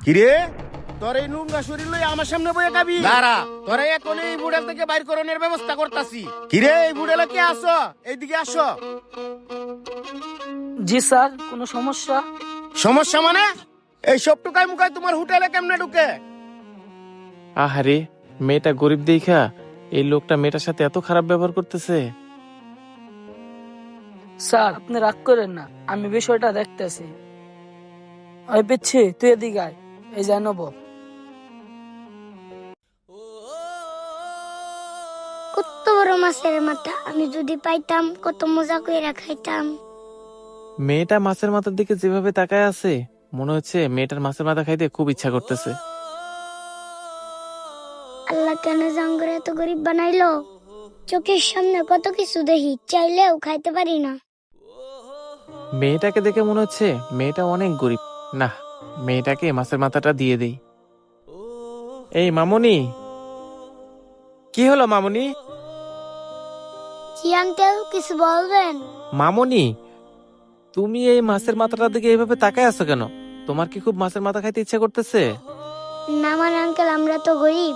কিরে তোর এই নুঙ্গা শরীর লই আমার সামনে বয়ে খাবি? দাঁড়া, তোরা এখন এই বুড়াল থেকে বাইর করণের ব্যবস্থা করতাছি। কিরে এই বুড়ালে কে আসো? এইদিকে আসো। জি স্যার, কোনো সমস্যা? সমস্যা মানে? এই সব টুকাই মুকাই তোমার হোটেলে কেমনে ঢুকে? আহারে, মেয়েটা গরিব দেখা এই লোকটা মেয়েটার সাথে এত খারাপ ব্যবহার করতেছে। স্যার আপনি রাগ করেন না, আমি বিষয়টা দেখতেছি। ওই পিচ্ছি, তুই এদিকে আয়, এই যা নেবো। কত বড় মাছের মাথা, আমি যদি পাইতাম কত মজা কইরা খাইতাম। মেয়েটা মাছের মাথার দিকে যেভাবে তাকায় আছে, মনে হচ্ছে মেয়েটার মাছের মাথা খাইতে খুব ইচ্ছা করতেছে। আল্লাহ কেন জাঙ্গরে এত গরিব বানাইলো? চোখের সামনে কত কিছু দেখি, চাইলেও খাইতে পারি না। মেয়েটাকে দেখে মনে হচ্ছে মেয়েটা অনেক গরিব। না, মেয়েটাকে মাছের মাথাটা দিয়ে দেই। এই মামুনি, কি হলো মামুনি? জি আঙ্কেল, কিছু বলবেন? মামুনি, তুমি এই মাছের মাথাটার দিকে এইভাবে তাকায় আছো কেন? তোমার কি খুব মাছের মাথা খাইতে ইচ্ছা করতেছে? না মানে আঙ্কেল, আমরা তো গরিব,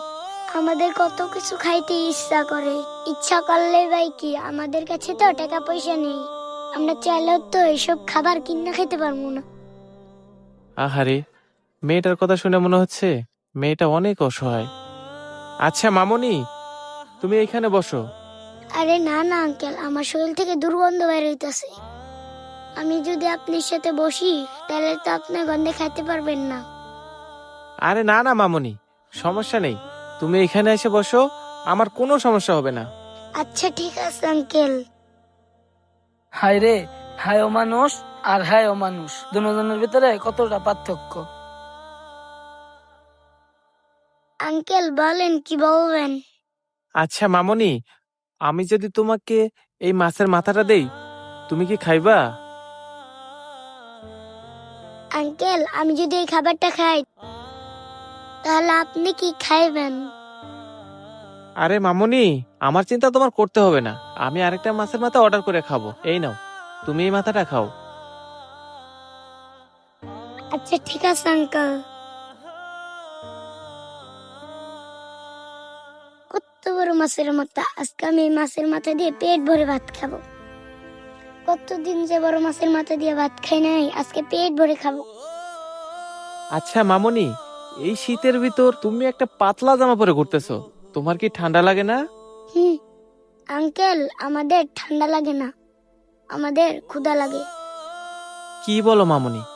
আমাদের কত কিছু খাইতে ইচ্ছা করে। ইচ্ছা করলে ভাই কি, আমাদের কাছে তো টাকা পয়সা নেই, আমরা চাইলেও তো এইসব খাবার কিনে খেতে পারবো না। আহারে, মেয়েটার কথা শুনে মনে হচ্ছে মেয়েটা অনেক অসহায়। আচ্ছা মামুনি, তুমি এখানে বসো। আরে না না আঙ্কেল, আমার শরীর থেকে দুর্গন্ধ বের হইতাছে। আমি যদি আপনার সাথে বসি তাহলে তো আপনি গন্ধে খাইতে পারবেন না। আরে না না মামুনি, সমস্যা নেই, তুমি এখানে এসে বসো, আমার কোনো সমস্যা হবে না। আচ্ছা ঠিক আছে আঙ্কেল। হায় রে, হায় ও মানুষ আর হায় ও মানুষ, দুজনের ভিতরে কতটা পার্থক্য। আঙ্কেল বলেন, কি বলবেন? আচ্ছা মামুনি, আমি যদি তোমাকে এই মাছের মাথাটা দেই, তুমি কি খাইবা? আঙ্কেল, আমি যদি এই খাবারটা খাই তাহলে আপনি কি খাইবেন? আরে মামুনি, আমার চিন্তা তোমার করতে হবে না, আমি আরেকটা মাছের মাথা অর্ডার করে খাবো। এই নাও, তুমি এই মাথাটা খাও। আচ্ছা ঠিক আছে আঙ্কেল। কত বড় মাছের মাথা, আজকে আমি এই মাছের মাথা দিয়ে পেট ভরে ভাত খাবো। কতদিন যে বড় মাছের মাথা দিয়ে ভাত খাই নাই, আজকে পেট ভরে খাবো। আচ্ছা মামুনি, এই শীতের ভিতর তুমি একটা পাতলা জামা পরে ঘুরতেছো, তোমার কি ঠান্ডা লাগে না? হুম আঙ্কেল, আমাদের ঠান্ডা লাগে না, আমাদের ক্ষুধা লাগে। কি বলো মামুনি?